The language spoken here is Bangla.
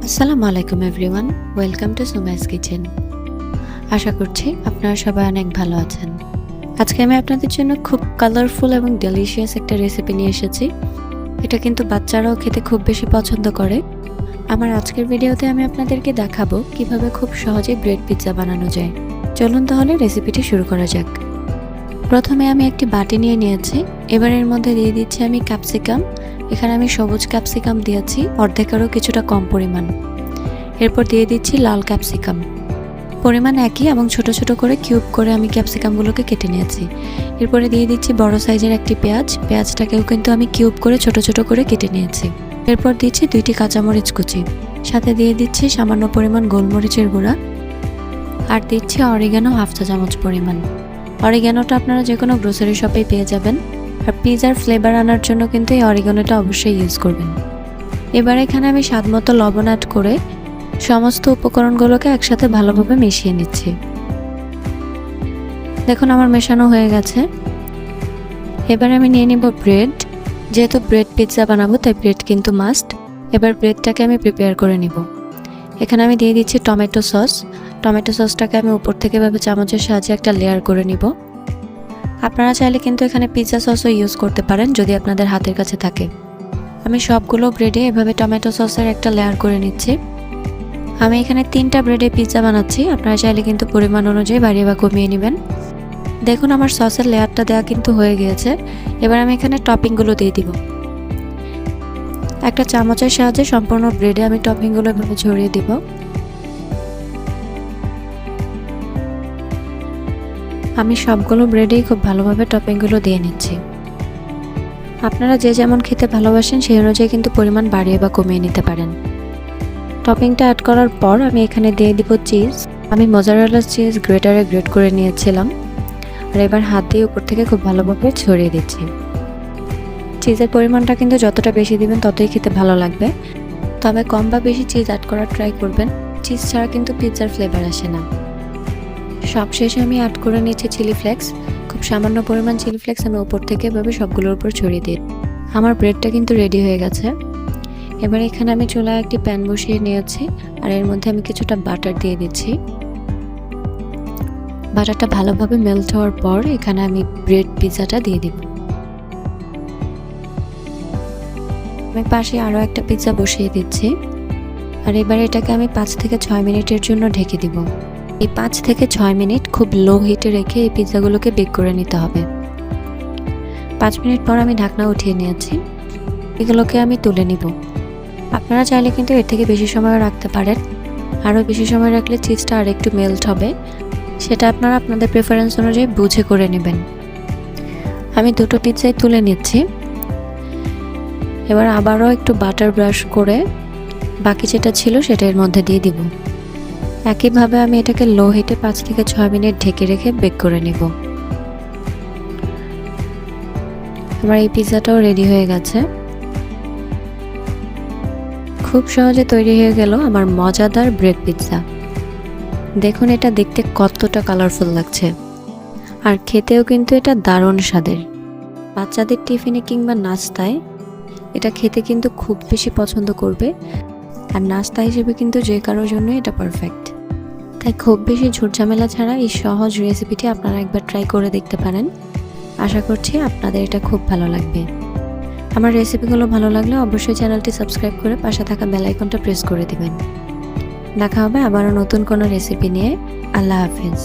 আসসালামু আলাইকুম everyone, welcome to Sumai's kitchen. আশা করছি আপনারা সবাই অনেক ভালো আছেন। আজকে আমি আপনাদের জন্য খুব কালারফুল এবং ডেলিশিয়াস একটা রেসিপি নিয়ে এসেছি। এটা কিন্তু বাচ্চারাও খেতে খুব বেশি পছন্দ করে। আমার আজকের ভিডিওতে আমি আপনাদেরকে দেখাবো কিভাবে খুব সহজে ব্রেড পিৎজা বানানো যায়। চলুন তাহলে রেসিপিটি শুরু করা যাক। প্রথমে আমি একটি বাটি নিয়ে নিয়েছি। এবার এর মধ্যে দিয়ে দিচ্ছি আমি ক্যাপসিকাম। এখানে আমি সবুজ ক্যাপসিকাম দিয়েছি অর্ধেকেরও কিছুটা কম পরিমাণ। এরপর দিয়ে দিচ্ছি লাল ক্যাপসিকাম। পরিমাণ একই এবং ছোট ছোট করে কিউব করে আমি ক্যাপসিকামগুলোকে কেটে নিয়েছি। এরপরে দিয়ে দিচ্ছি বড় সাইজের একটি পেঁয়াজ। পেঁয়াজটাকেও কিন্তু আমি কিউব করে ছোট ছোট করে কেটে নিয়েছি। এরপর দিচ্ছি 2টি কাঁচামরিচ কুচি। সাথে দিয়ে দিচ্ছি সামান্য পরিমাণ গোলমরিচের গুঁড়া। আর দিচ্ছি অরিগানো 1/2 চা চামচ পরিমাণ। অরিগানোটা আপনারা যে কোনো গ্রোসারি শপেই পেয়ে যাবেন। আর পিৎজার ফ্লেভার আনার জন্য কিন্তু এই অরিগানোটা অবশ্যই ইউজ করবেন। এবার এখানে আমি স্বাদমতো লবণ অ্যাড করে সমস্ত উপকরণগুলোকে একসাথে ভালোভাবে মিশিয়ে নিচ্ছি। দেখুন আমার মেশানো হয়ে গেছে। এবার আমি নিয়ে নিব ব্রেড। যেহেতু ব্রেড পিৎজা বানাবো তাই ব্রেড কিন্তু মাস্ট। এবার ব্রেডটাকে আমি প্রিপেয়ার করে নিব। এখানে আমি দিয়ে দিচ্ছি টমেটো সস। টমেটো সসটাকে আমি উপর থেকে এভাবে চামচের সাহায্যে একটা লেয়ার করে নিব। আপনারা চাইলে কিন্তু এখানে পিৎজা সসও ইউজ করতে পারেন যদি আপনাদের হাতের কাছে থাকে। আমি সবগুলো ব্রেডে এভাবে টমেটো সসের একটা লেয়ার করে নিচ্ছি। আমি এখানে 3টা ব্রেডে পিৎজা বানাচ্ছি। আপনারা চাইলে কিন্তু পরিমাণ অনুযায়ী বাড়িয়ে বা কমিয়ে নেবেন। দেখুন আমার সসের লেয়ারটা দেওয়া কিন্তু হয়ে গিয়েছে। এবার আমি এখানে টপিংগুলো দিয়ে দিব। একটা চামচের সাহায্যে সম্পূর্ণ ব্রেডে আমি টপিংগুলো এভাবে ছড়িয়ে দিব। আমি সবগুলো ব্রেডেই খুব ভালোভাবে টপিংগুলো দিয়ে নিচ্ছি। আপনারা যে যেমন খেতে ভালোবাসেন সেই অনুযায়ী কিন্তু পরিমাণ বাড়িয়ে বা কমিয়ে নিতে পারেন। টপিংটা অ্যাড করার পর আমি এখানে দিয়ে দিব চিজ। আমি মোজারেলা চিজ গ্রেটারে গ্রেট করে নিয়েছিলাম। আর এবার হাত দিয়ে উপর থেকে খুব ভালোভাবে ছড়িয়ে দিচ্ছি। চিজের পরিমাণটা কিন্তু যতটা বেশি দিবেন ততই খেতে ভালো লাগবে। তবে কম বা বেশি চিজ অ্যাড করার ট্রাই করবেন। চিজ ছাড়া কিন্তু পিৎজার ফ্লেভার আসে না। সবশেষে আমি অ্যাড করে নিচ্ছি চিলি ফ্লেক্স। খুব সামান্য পরিমাণ চিলি ফ্লেক্স আমি উপর থেকে এভাবে সবগুলোর উপর ছড়িয়ে দিই। আমার ব্রেডটা কিন্তু রেডি হয়ে গেছে। এবার এখানে আমি চুলায় একটি প্যান বসিয়ে নিয়েছি। আর এর মধ্যে আমি কিছুটা বাটার দিয়ে দিচ্ছি। বাটারটা ভালোভাবে মেল্ট হওয়ার পর এখানে আমি ব্রেড পিৎজাটা দিয়ে দিব। আমি পাশে আরও একটা পিৎজা বসিয়ে দিচ্ছি। আর এবার এটাকে আমি 5 থেকে 6 মিনিটের জন্য ঢেকে দিব। এই 5 থেকে 6 মিনিট খুব লো হিটে রেখে এই পিৎজাগুলোকে বেক করে নিতে হবে। 5 মিনিট পর আমি ঢাকনা উঠিয়ে নিয়েছি। এগুলোকে আমি তুলে নিব। আপনারা চাইলে কিন্তু এর থেকে বেশি সময় রাখতে পারেন। আরও বেশি সময় রাখলে চিজটা আর একটু মেল্ট হবে। সেটা আপনারা আপনাদের প্রেফারেন্স অনুযায়ী বুঝে করে নেবেন। আমি 2টো পিৎজাই তুলে নিচ্ছি। এবার আবারও একটু বাটার ব্রাশ করে বাকি যেটা ছিল সেটা এর মধ্যে দিয়ে দিব। একইভাবে আমি এটাকে লো হিটে 5 থেকে 6 মিনিট ঢেকে রেখে বেক করে নেব। আমার এই পিৎজাটাও রেডি হয়ে গেছে। খুব সহজে তৈরি হয়ে গেল আমার মজাদার ব্রেড পিৎজা। দেখুন এটা দেখতে কতটা কালারফুল লাগছে। আর খেতেও কিন্তু এটা দারুণ স্বাদের। বাচ্চাদের টিফিনে কিংবা নাস্তায় এটা খেতে কিন্তু খুব বেশি পছন্দ করবে। আর নাস্তা হিসেবে কিন্তু যে কারোর জন্য এটা পারফেক্ট। তাই খুব বেশি ঝুটঝামেলা ছাড়া এই সহজ রেসিপিটি আপনারা একবার ট্রাই করে দেখতে পারেন। আশা করছি আপনাদের এটা খুব ভালো লাগবে। আমার রেসিপিগুলো ভালো লাগলে অবশ্যই চ্যানেলটি সাবস্ক্রাইব করে পাশে থাকা বেল আইকনটা প্রেস করে দিবেন। দেখা হবে আবারও নতুন কোনো রেসিপি নিয়ে। আল্লাহ হাফেজ।